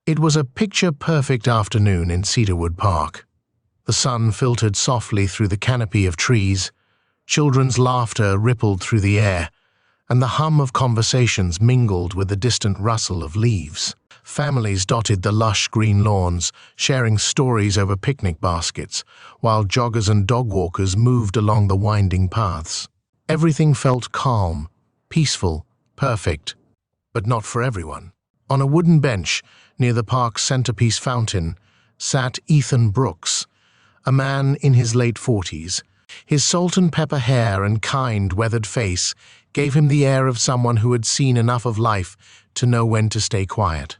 It was a picture-perfect afternoon in Cedarwood Park. The sun filtered softly through the canopy of trees, children's laughter rippled through the air, and the hum of conversations mingled with the distant rustle of leaves. Families dotted the lush green lawns, sharing stories over picnic baskets, while joggers and dog walkers moved along the winding paths. Everything felt calm, peaceful, perfect, but not for everyone. On a wooden bench near the park's centerpiece fountain sat Ethan Brooks, a man in his late 40s. His salt-and-pepper hair and kind, weathered face gave him the air of someone who had seen enough of life to know when to stay quiet.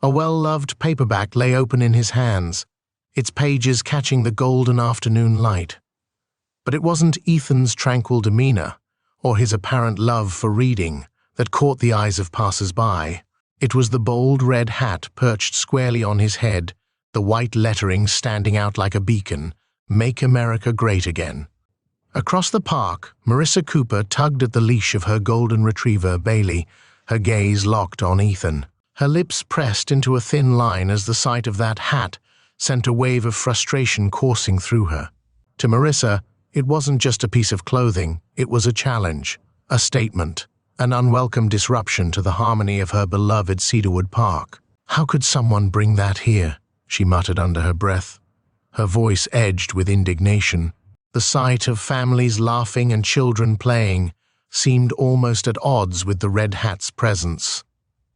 A well-loved paperback lay open in his hands, its pages catching the golden afternoon light. But it wasn't Ethan's tranquil demeanor or his apparent love for reading that caught the eyes of passers-by. It was the bold red hat perched squarely on his head, the white lettering standing out like a beacon, "Make America Great Again." Across the park, Marissa Cooper tugged at the leash of her golden retriever, Bailey, her gaze locked on Ethan. Her lips pressed into a thin line as the sight of that hat sent a wave of frustration coursing through her. To Marissa, it wasn't just a piece of clothing, it was a challenge, a statement, an unwelcome disruption to the harmony of her beloved Cedarwood Park. "How could someone bring that here?" she muttered under her breath, her voice edged with indignation. The sight of families laughing and children playing seemed almost at odds with the red hat's presence,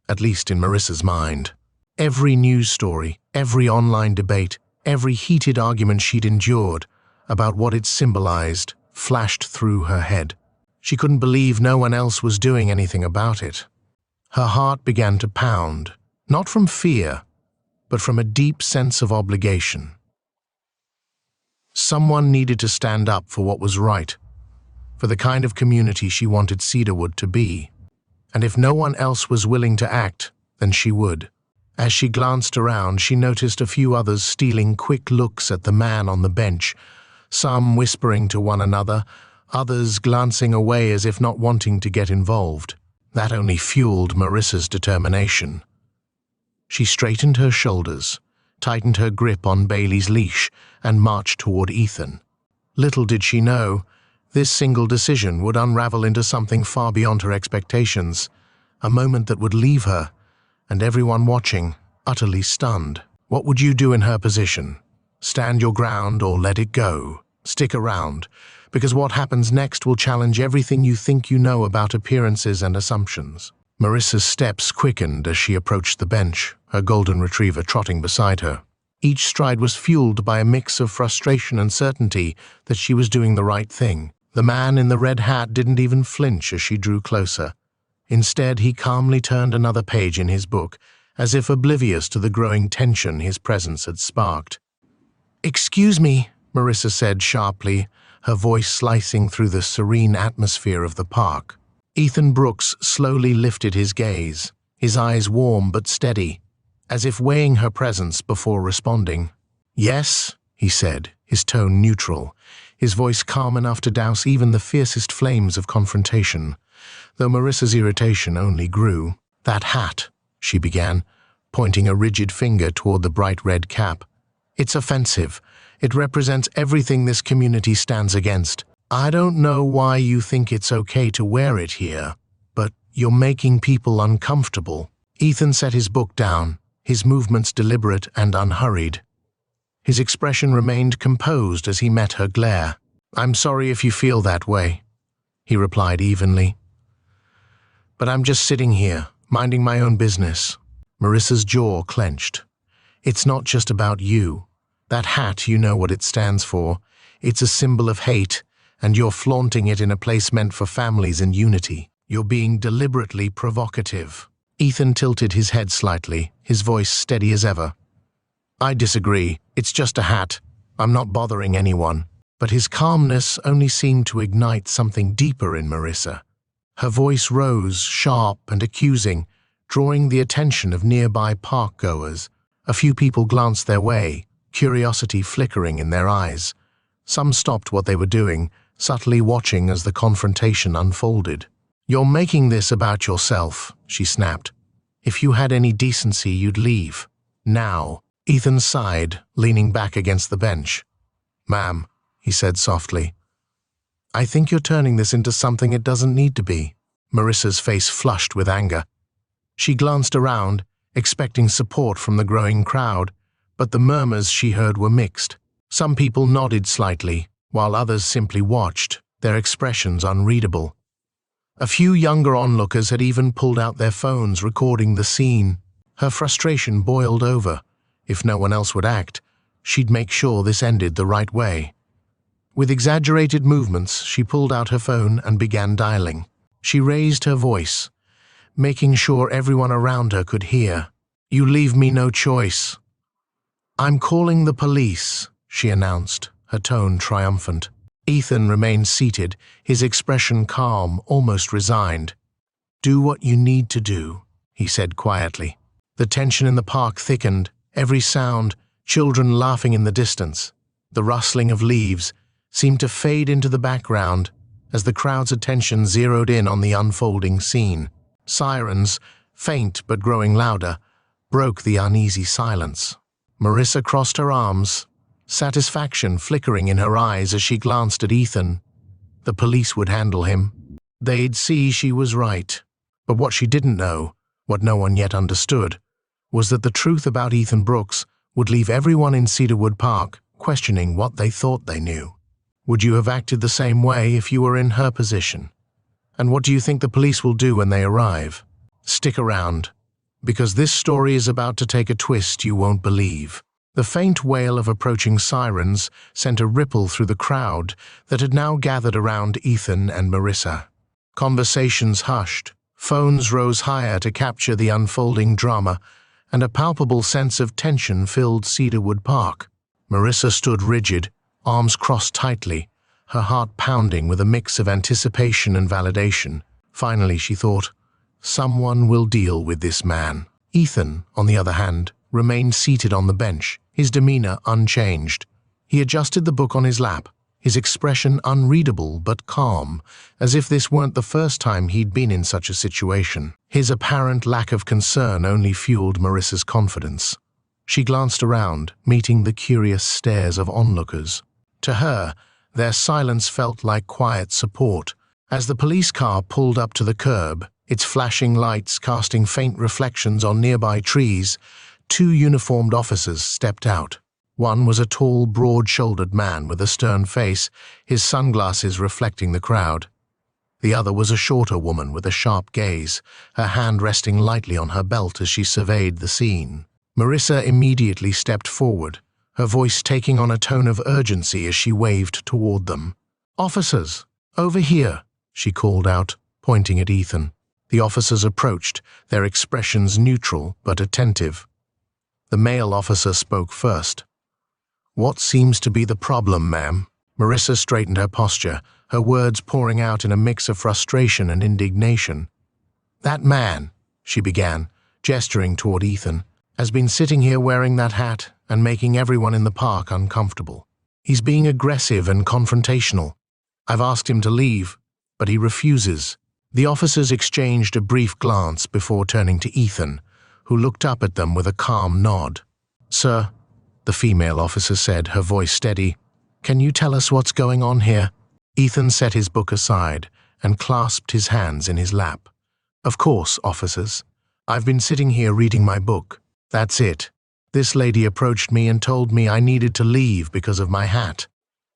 at least in Marissa's mind. Every news story, every online debate, every heated argument she'd endured about what it symbolized flashed through her head. She couldn't believe no one else was doing anything about it. Her heart began to pound, not from fear, but from a deep sense of obligation. Someone needed to stand up for what was right, for the kind of community she wanted Cedarwood to be. And if no one else was willing to act, then she would. As she glanced around, she noticed a few others stealing quick looks at the man on the bench, some whispering to one another, others glancing away as if not wanting to get involved. That only fueled Marissa's determination. She straightened her shoulders, tightened her grip on Bailey's leash, and marched toward Ethan. Little did she know, this single decision would unravel into something far beyond her expectations, a moment that would leave her, and everyone watching, utterly stunned. What would you do in her position? Stand your ground or let it go? Stick around, because what happens next will challenge everything you think you know about appearances and assumptions. Marissa's steps quickened as she approached the bench, her golden retriever trotting beside her. Each stride was fueled by a mix of frustration and certainty that she was doing the right thing. The man in the red hat didn't even flinch as she drew closer. Instead, he calmly turned another page in his book, as if oblivious to the growing tension his presence had sparked. "Excuse me," Marissa said sharply, her voice slicing through the serene atmosphere of the park. Ethan Brooks slowly lifted his gaze, his eyes warm but steady, as if weighing her presence before responding. "Yes," he said, his tone neutral, his voice calm enough to douse even the fiercest flames of confrontation, though Marissa's irritation only grew. "That hat," she began, pointing a rigid finger toward the bright red cap. "It's offensive. It represents everything this community stands against. I don't know why you think it's okay to wear it here, but you're making people uncomfortable." Ethan set his book down, his movements deliberate and unhurried. His expression remained composed as he met her glare. "I'm sorry if you feel that way," he replied evenly. "But I'm just sitting here, minding my own business." Marissa's jaw clenched. "It's not just about you. That hat, you know what it stands for. It's a symbol of hate, and you're flaunting it in a place meant for families and unity. You're being deliberately provocative." Ethan tilted his head slightly, his voice steady as ever. "I disagree. It's just a hat. I'm not bothering anyone." But his calmness only seemed to ignite something deeper in Marissa. Her voice rose, sharp and accusing, drawing the attention of nearby park-goers. A few people glanced their way, curiosity flickering in their eyes. Some stopped what they were doing, subtly watching as the confrontation unfolded. "You're making this about yourself," she snapped. "If you had any decency, you'd leave. Now. Ethan sighed, leaning back against the bench. "Ma'am," he said softly, "I think you're turning this into something it doesn't need to be." Marissa's face flushed with anger. She glanced around, expecting support from the growing crowd, but the murmurs she heard were mixed. Some people nodded slightly, while others simply watched, their expressions unreadable. A few younger onlookers had even pulled out their phones, recording the scene. Her frustration boiled over. If no one else would act, she'd make sure this ended the right way. With exaggerated movements, she pulled out her phone and began dialing. She raised her voice, making sure everyone around her could hear. "You leave me no choice." "I'm calling the police," she announced, her tone triumphant. Ethan remained seated, his expression calm, almost resigned. "Do what you need to do," he said quietly. The tension in the park thickened, every sound, children laughing in the distance, the rustling of leaves, seemed to fade into the background as the crowd's attention zeroed in on the unfolding scene. Sirens, faint but growing louder, broke the uneasy silence. Marissa crossed her arms, satisfaction flickering in her eyes as she glanced at Ethan. The police would handle him. They'd see she was right. But what she didn't know, what no one yet understood, was that the truth about Ethan Brooks would leave everyone in Cedarwood Park questioning what they thought they knew. Would you have acted the same way if you were in her position? And what do you think the police will do when they arrive? Stick around, because this story is about to take a twist you won't believe. The faint wail of approaching sirens sent a ripple through the crowd that had now gathered around Ethan and Marissa. Conversations hushed, phones rose higher to capture the unfolding drama, and a palpable sense of tension filled Cedarwood Park. Marissa stood rigid, arms crossed tightly, her heart pounding with a mix of anticipation and validation. Finally, she thought, someone will deal with this man. Ethan, on the other hand, remained seated on the bench, his demeanor unchanged. He adjusted the book on his lap, his expression unreadable but calm, as if this weren't the first time he'd been in such a situation. His apparent lack of concern only fueled Marissa's confidence. She glanced around, meeting the curious stares of onlookers. To her, their silence felt like quiet support. As the police car pulled up to the curb, its flashing lights casting faint reflections on nearby trees, two uniformed officers stepped out. One was a tall, broad-shouldered man with a stern face, his sunglasses reflecting the crowd. The other was a shorter woman with a sharp gaze, her hand resting lightly on her belt as she surveyed the scene. Marissa immediately stepped forward, her voice taking on a tone of urgency as she waved toward them. "Officers, over here," she called out, pointing at Ethan. The officers approached, their expressions neutral but attentive. The male officer spoke first. "What seems to be the problem, ma'am?" Marissa straightened her posture, her words pouring out in a mix of frustration and indignation. "That man," she began, gesturing toward Ethan, "has been sitting here wearing that hat and making everyone in the park uncomfortable. He's being aggressive and confrontational. I've asked him to leave, but he refuses." The officers exchanged a brief glance before turning to Ethan, who looked up at them with a calm nod. "Sir," the female officer said, her voice steady, "can you tell us what's going on here?" Ethan set his book aside and clasped his hands in his lap. "Of course, officers. I've been sitting here reading my book. That's it. This lady approached me and told me I needed to leave because of my hat.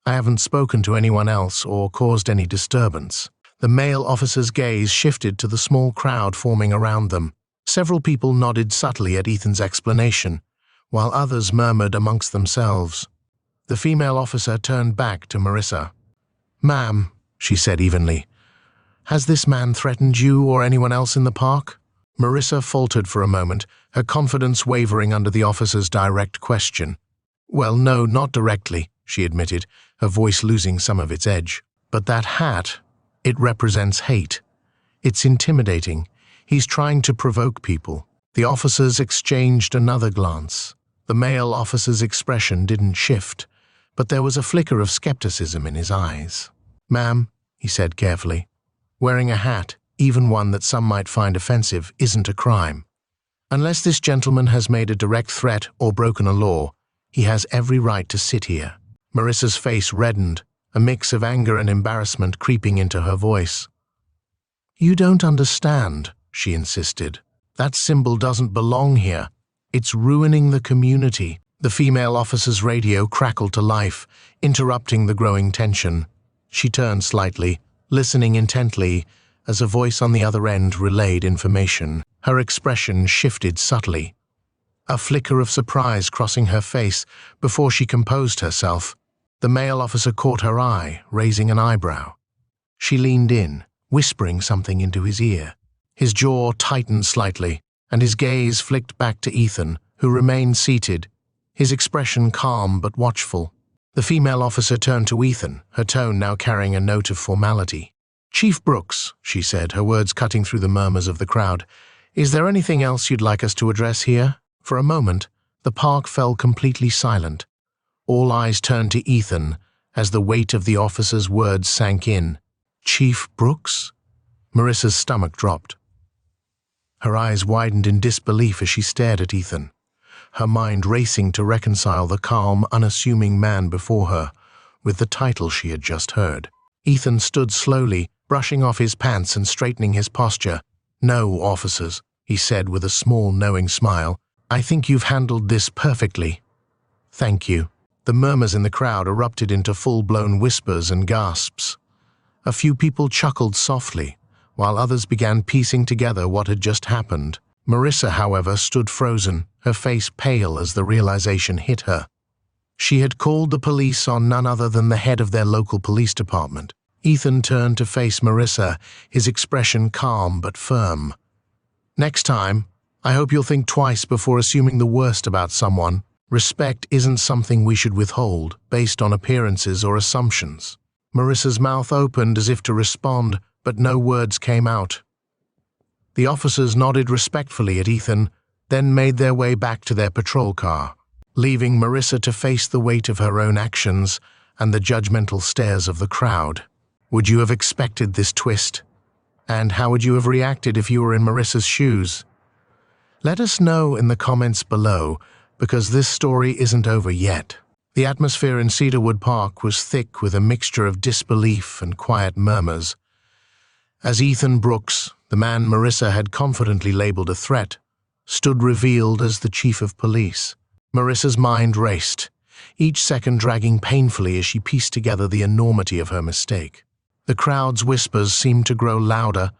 I haven't spoken to anyone else or caused any disturbance." The male officer's gaze shifted to the small crowd forming around them. Several people nodded subtly at Ethan's explanation, while others murmured amongst themselves. The female officer turned back to Marissa. "Ma'am," she said evenly, "has this man threatened you or anyone else in the park?" Marissa faltered for a moment, her confidence wavering under the officer's direct question. "Well, no, not directly," she admitted, her voice losing some of its edge. "But that hat, it represents hate. It's intimidating. He's trying to provoke people." The officers exchanged another glance. The male officer's expression didn't shift, but there was a flicker of skepticism in his eyes. "Ma'am," he said carefully, "wearing a hat, even one that some might find offensive, isn't a crime. Unless this gentleman has made a direct threat or broken a law, he has every right to sit here. Marissa's face reddened, a mix of anger and embarrassment creeping into her voice. You don't understand, she insisted. That symbol doesn't belong here. It's ruining the community. The female officer's radio crackled to life, interrupting the growing tension. She turned slightly, listening intently, as a voice on the other end relayed information. Her expression shifted subtly, a flicker of surprise crossing her face before she composed herself. The male officer caught her eye, raising an eyebrow. She leaned in, whispering something into his ear. His jaw tightened slightly, and his gaze flicked back to Ethan, who remained seated, his expression calm but watchful. The female officer turned to Ethan, her tone now carrying a note of formality. Chief Brooks, she said, her words cutting through the murmurs of the crowd, is there anything else you'd like us to address here? For a moment, the park fell completely silent. All eyes turned to Ethan as the weight of the officer's words sank in. Chief Brooks? Marissa's stomach dropped. Her eyes widened in disbelief as she stared at Ethan, her mind racing to reconcile the calm, unassuming man before her with the title she had just heard. Ethan stood slowly, brushing off his pants and straightening his posture. No, officers, he said with a small, knowing smile. I think you've handled this perfectly. Thank you. The murmurs in the crowd erupted into full-blown whispers and gasps. A few people chuckled softly, while others began piecing together what had just happened. Marissa, however, stood frozen, her face pale as the realization hit her. She had called the police on none other than the head of their local police department. Ethan turned to face Marissa, his expression calm but firm. Next time, I hope you'll think twice before assuming the worst about someone. Respect isn't something we should withhold based on appearances or assumptions. Marissa's mouth opened as if to respond, but no words came out. The officers nodded respectfully at Ethan, then made their way back to their patrol car, leaving Marissa to face the weight of her own actions and the judgmental stares of the crowd. Would you have expected this twist? And how would you have reacted if you were in Marissa's shoes? Let us know in the comments below, because this story isn't over yet. The atmosphere in Cedarwood Park was thick with a mixture of disbelief and quiet murmurs. As Ethan Brooks, the man Marissa had confidently labeled a threat, stood revealed as the chief of police, Marissa's mind raced, each second dragging painfully as she pieced together the enormity of her mistake. The crowd's whispers seemed to grow louder,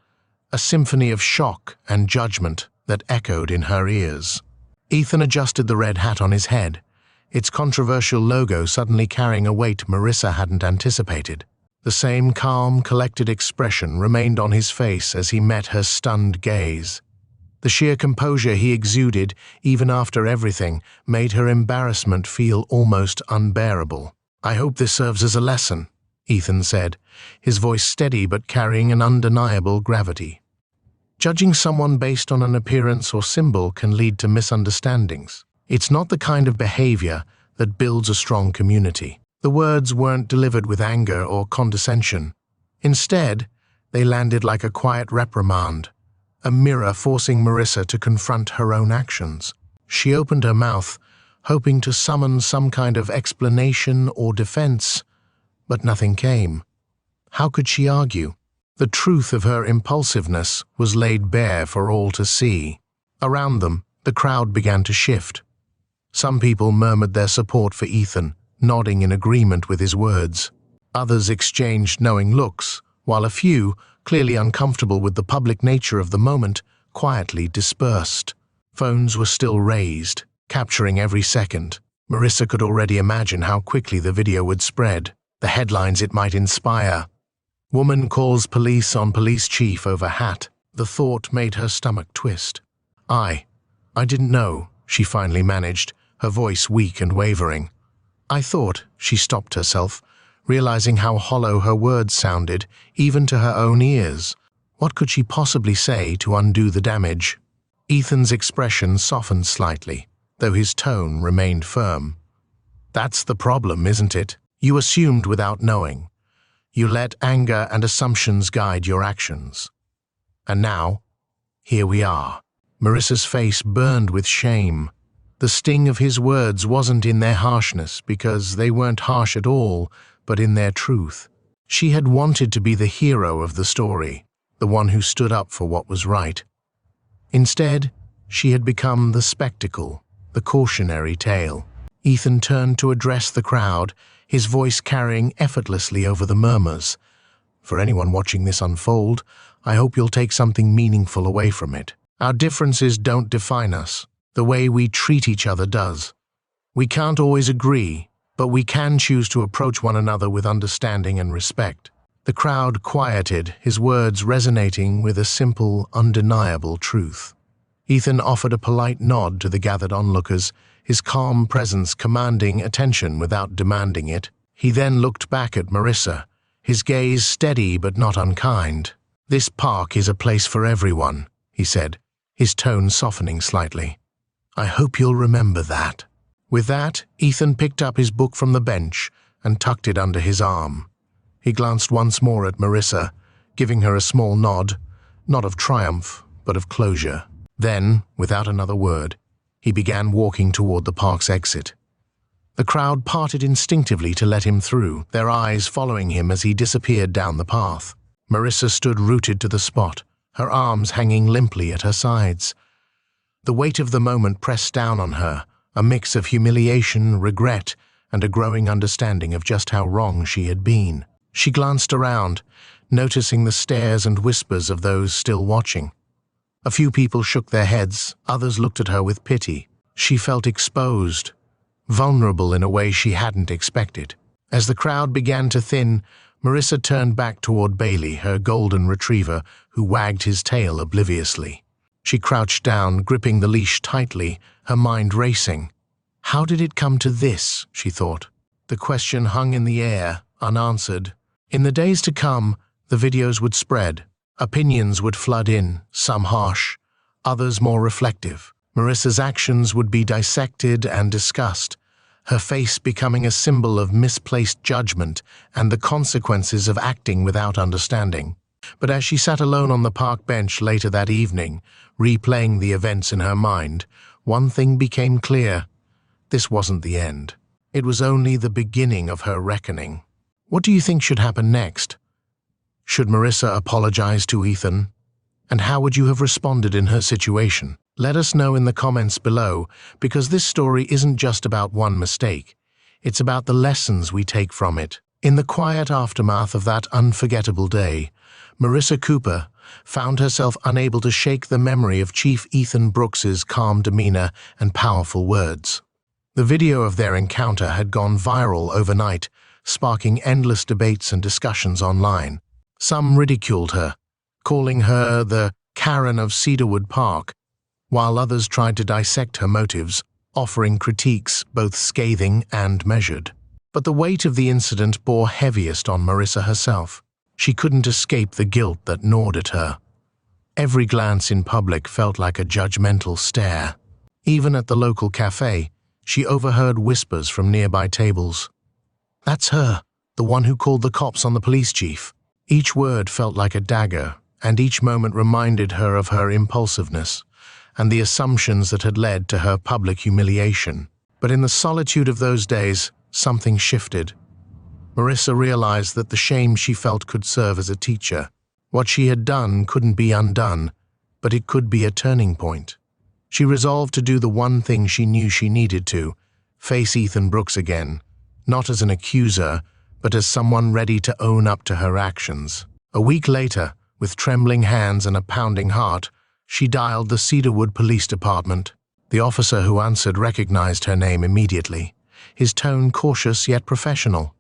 a symphony of shock and judgment that echoed in her ears. Ethan adjusted the red hat on his head, its controversial logo suddenly carrying a weight Marissa hadn't anticipated. The same calm, collected expression remained on his face as he met her stunned gaze. The sheer composure he exuded, even after everything, made her embarrassment feel almost unbearable. I hope this serves as a lesson, Ethan said, his voice steady but carrying an undeniable gravity. Judging someone based on an appearance or symbol can lead to misunderstandings. It's not the kind of behavior that builds a strong community. The words weren't delivered with anger or condescension. Instead, they landed like a quiet reprimand, a mirror forcing Marissa to confront her own actions. She opened her mouth, hoping to summon some kind of explanation or defense, but nothing came. How could she argue? The truth of her impulsiveness was laid bare for all to see. Around them, the crowd began to shift. Some people murmured their support for Ethan, nodding in agreement with his words. Others exchanged knowing looks, while a few, clearly uncomfortable with the public nature of the moment, quietly dispersed. Phones were still raised, capturing every second. Marissa could already imagine how quickly the video would spread, the headlines it might inspire. Woman calls police on police chief over hat. The thought made her stomach twist. I didn't know, she finally managed, her voice weak and wavering. I thought, she stopped herself, realizing how hollow her words sounded, even to her own ears. What could she possibly say to undo the damage? Ethan's expression softened slightly, though his tone remained firm. That's the problem, isn't it? You assumed without knowing. You let anger and assumptions guide your actions. And now, here we are. Marissa's face burned with shame. The sting of his words wasn't in their harshness, because they weren't harsh at all, but in their truth. She had wanted to be the hero of the story, the one who stood up for what was right. Instead, she had become the spectacle, the cautionary tale. Ethan turned to address the crowd, his voice carrying effortlessly over the murmurs. For anyone watching this unfold, I hope you'll take something meaningful away from it. Our differences don't define us. The way we treat each other does. We can't always agree, but we can choose to approach one another with understanding and respect. The crowd quieted, his words resonating with a simple, undeniable truth. Ethan offered a polite nod to the gathered onlookers, his calm presence commanding attention without demanding it. He then looked back at Marissa, his gaze steady but not unkind. "This park is a place for everyone," he said, his tone softening slightly. "I hope you'll remember that." With that, Ethan picked up his book from the bench and tucked it under his arm. He glanced once more at Marissa, giving her a small nod, not of triumph, but of closure. Then, without another word, he began walking toward the park's exit. The crowd parted instinctively to let him through, their eyes following him as he disappeared down the path. Marissa stood rooted to the spot, her arms hanging limply at her sides. The weight of the moment pressed down on her, a mix of humiliation, regret, and a growing understanding of just how wrong she had been. She glanced around, noticing the stares and whispers of those still watching. A few people shook their heads, others looked at her with pity. She felt exposed, vulnerable in a way she hadn't expected. As the crowd began to thin, Marissa turned back toward Bailey, her golden retriever, who wagged his tail obliviously. She crouched down, gripping the leash tightly, her mind racing. How did it come to this, she thought. The question hung in the air, unanswered. In the days to come, the videos would spread. Opinions would flood in, some harsh, others more reflective. Marissa's actions would be dissected and discussed, her face becoming a symbol of misplaced judgment and the consequences of acting without understanding. But as she sat alone on the park bench later that evening, replaying the events in her mind, one thing became clear. This wasn't the end. It was only the beginning of her reckoning. What do you think should happen next? Should Marissa apologize to Ethan? And how would you have responded in her situation? Let us know in the comments below, because this story isn't just about one mistake. It's about the lessons we take from it. In the quiet aftermath of that unforgettable day, Marissa Cooper found herself unable to shake the memory of Chief Ethan Brooks's calm demeanor and powerful words. The video of their encounter had gone viral overnight, sparking endless debates and discussions online. Some ridiculed her, calling her the Karen of Cedarwood Park, while others tried to dissect her motives, offering critiques both scathing and measured. But the weight of the incident bore heaviest on Marissa herself. She couldn't escape the guilt that gnawed at her. Every glance in public felt like a judgmental stare. Even at the local cafe, she overheard whispers from nearby tables. "That's her, the one who called the cops on the police chief." Each word felt like a dagger, and each moment reminded her of her impulsiveness and the assumptions that had led to her public humiliation. But in the solitude of those days, something shifted. Marissa realized that the shame she felt could serve as a teacher. What she had done couldn't be undone, but it could be a turning point. She resolved to do the one thing she knew she needed to, face Ethan Brooks again, not as an accuser, but as someone ready to own up to her actions. A week later, with trembling hands and a pounding heart, she dialed the Cedarwood Police Department. The officer who answered recognized her name immediately, his tone cautious yet professional.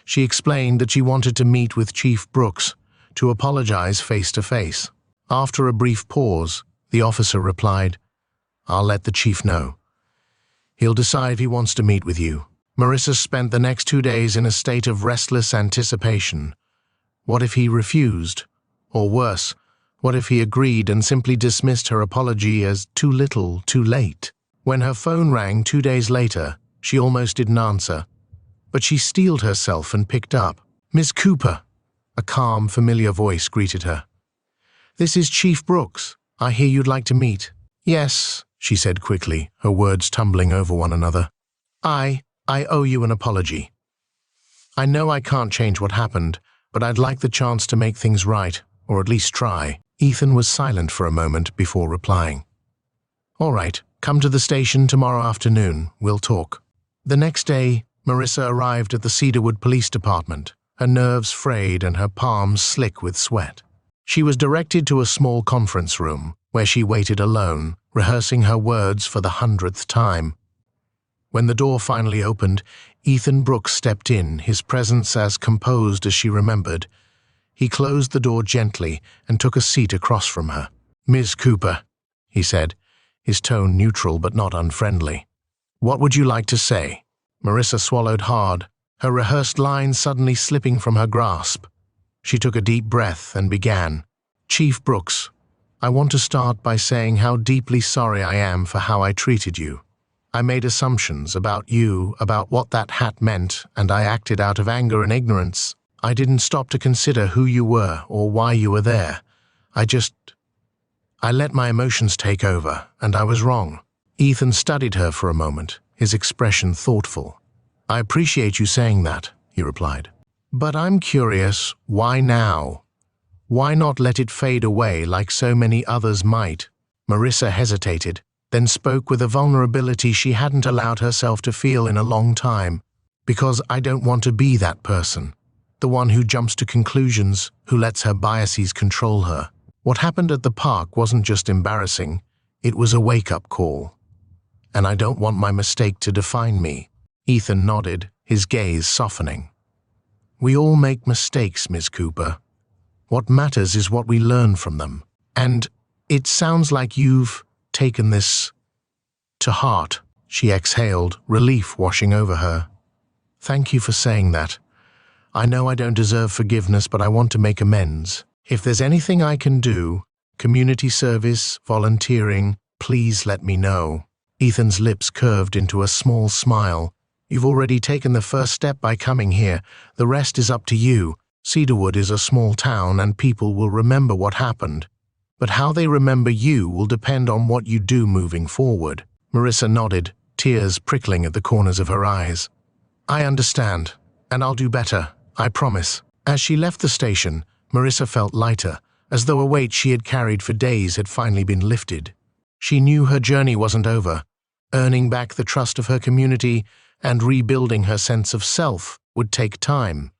She explained that she wanted to meet with Chief Brooks, to apologize face to face. After a brief pause, the officer replied, "I'll let the chief know. He'll decide if he wants to meet with you." Marissa spent the next 2 days in a state of restless anticipation. What if he refused? Or worse, what if he agreed and simply dismissed her apology as too little, too late? When her phone rang 2 days later, she almost didn't answer. But she steeled herself and picked up. "Miss Cooper," a calm, familiar voice greeted her. "This is Chief Brooks. I hear you'd like to meet." Yes, she said quickly, her words tumbling over one another. I owe you an apology. I know I can't change what happened, but I'd like the chance to make things right, or at least try. Ethan was silent for a moment before replying. All right, come to the station tomorrow afternoon. We'll talk. The next day, Marissa arrived at the Cedarwood Police Department, her nerves frayed and her palms slick with sweat. She was directed to a small conference room, where she waited alone, rehearsing her words for the 100th time. When the door finally opened, Ethan Brooks stepped in, his presence as composed as she remembered. He closed the door gently and took a seat across from her. "Ms. Cooper," he said, his tone neutral but not unfriendly. "What would you like to say?" Marissa swallowed hard, her rehearsed lines suddenly slipping from her grasp. She took a deep breath and began. "Chief Brooks, I want to start by saying how deeply sorry I am for how I treated you. I made assumptions about you, about what that hat meant, and I acted out of anger and ignorance. I didn't stop to consider who you were or why you were there. I let my emotions take over, and I was wrong." Ethan studied her for a moment, his expression thoughtful. "I appreciate you saying that," he replied. "But I'm curious, why now? Why not let it fade away like so many others might?" Marissa hesitated, then spoke with a vulnerability she hadn't allowed herself to feel in a long time. "Because I don't want to be that person. The one who jumps to conclusions, who lets her biases control her. What happened at the park wasn't just embarrassing, it was a wake-up call. And I don't want my mistake to define me." Ethan nodded, his gaze softening. "We all make mistakes, Ms. Cooper. What matters is what we learn from them. And it sounds like you've taken this to heart." She exhaled, relief washing over her. "Thank you for saying that. I know I don't deserve forgiveness, but I want to make amends. If there's anything I can do, community service, volunteering, please let me know." Ethan's lips curved into a small smile. "You've already taken the first step by coming here. The rest is up to you. Cedarwood is a small town and people will remember what happened. But how they remember you will depend on what you do moving forward." Marissa nodded, tears prickling at the corners of her eyes. "I understand, and I'll do better, I promise." As she left the station, Marissa felt lighter, as though a weight she had carried for days had finally been lifted. She knew her journey wasn't over. Earning back the trust of her community and rebuilding her sense of self would take time.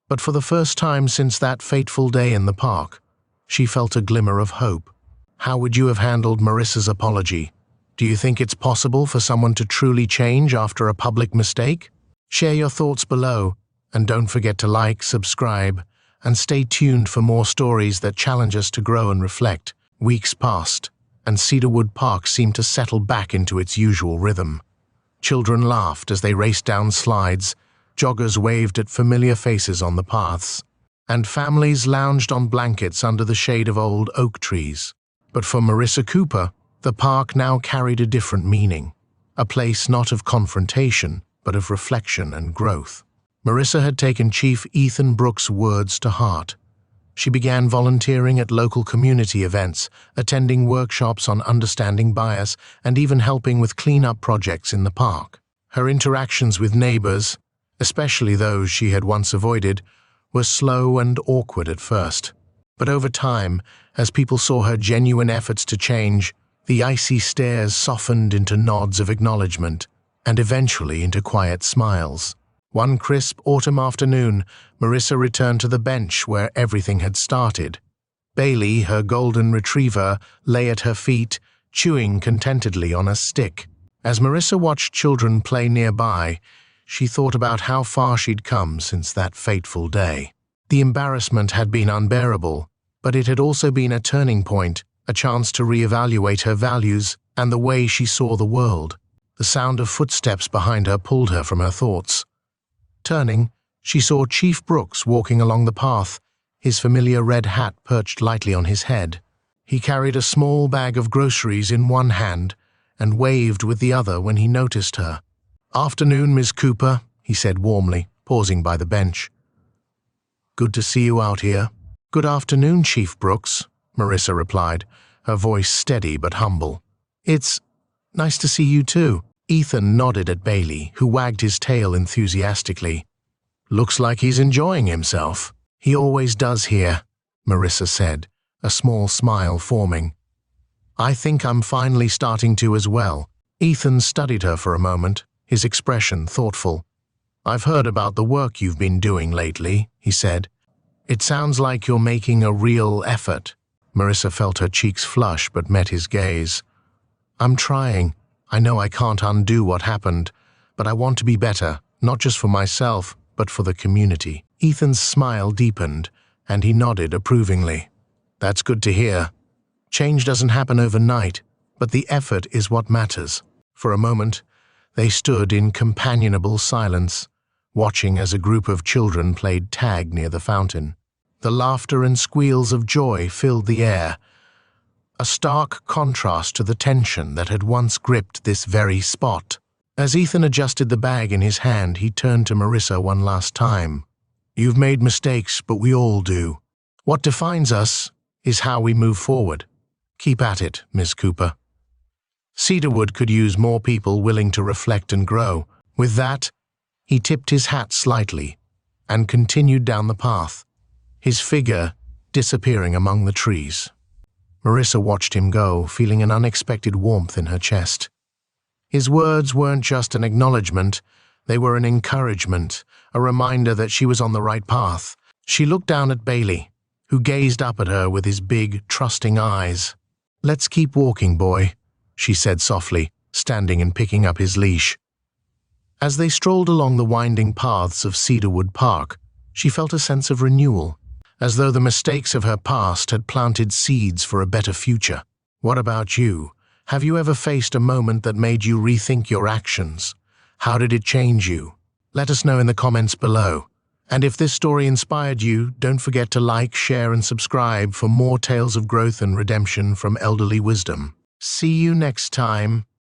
But for the first time since that fateful day in the park, she felt a glimmer of hope. How would you have handled Marissa's apology? Do you think it's possible for someone to truly change after a public mistake? Share your thoughts below, and don't forget to like, subscribe, and stay tuned for more stories that challenge us to grow and reflect. Weeks passed, and Cedarwood Park seemed to settle back into its usual rhythm. Children laughed as they raced down slides, joggers waved at familiar faces on the paths, and families lounged on blankets under the shade of old oak trees. But for Marissa Cooper, the park now carried a different meaning, a place not of confrontation, but of reflection and growth. Marissa had taken Chief Ethan Brooks' words to heart. She began volunteering at local community events, attending workshops on understanding bias, and even helping with cleanup projects in the park. Her interactions with neighbors, especially those she had once avoided, were slow and awkward at first. But over time, as people saw her genuine efforts to change, the icy stares softened into nods of acknowledgement, and eventually into quiet smiles. One crisp autumn afternoon, Marissa returned to the bench where everything had started. Bailey, her golden retriever, lay at her feet, chewing contentedly on a stick. As Marissa watched children play nearby, she thought about how far she'd come since that fateful day. The embarrassment had been unbearable, but it had also been a turning point, a chance to reevaluate her values and the way she saw the world. The sound of footsteps behind her pulled her from her thoughts. Turning, she saw Chief Brooks walking along the path, his familiar red hat perched lightly on his head. He carried a small bag of groceries in one hand and waved with the other when he noticed her. "Afternoon, Miss Cooper," he said warmly, pausing by the bench. "Good to see you out here." "Good afternoon, Chief Brooks," Marissa replied, her voice steady but humble. It's nice to see you too. Ethan nodded at Bailey, who wagged his tail enthusiastically. Looks like he's enjoying himself. He always does here, Marissa said, a small smile forming. I think I'm finally starting to as well. Ethan studied her for a moment, his expression thoughtful. I've heard about the work you've been doing lately, he said. It sounds like you're making a real effort. Marissa felt her cheeks flush but met his gaze. I'm trying. I know I can't undo what happened, but I want to be better, not just for myself, but for the community. Ethan's smile deepened, and he nodded approvingly. That's good to hear. Change doesn't happen overnight, but the effort is what matters. For a moment, they stood in companionable silence, watching as a group of children played tag near the fountain. The laughter and squeals of joy filled the air, a stark contrast to the tension that had once gripped this very spot. As Ethan adjusted the bag in his hand, he turned to Marissa one last time. You've made mistakes, but we all do. What defines us is how we move forward. Keep at it, Miss Cooper. Cedarwood could use more people willing to reflect and grow. With that, he tipped his hat slightly and continued down the path, his figure disappearing among the trees. Marissa watched him go, feeling an unexpected warmth in her chest. His words weren't just an acknowledgement, they were an encouragement, a reminder that she was on the right path. She looked down at Bailey, who gazed up at her with his big, trusting eyes. Let's keep walking, boy, she said softly, standing and picking up his leash. As they strolled along the winding paths of Cedarwood Park, she felt a sense of renewal, as though the mistakes of her past had planted seeds for a better future. What about you? Have you ever faced a moment that made you rethink your actions? How did it change you? Let us know in the comments below. And if this story inspired you, don't forget to like, share, and subscribe for more tales of growth and redemption from elderly wisdom. See you next time.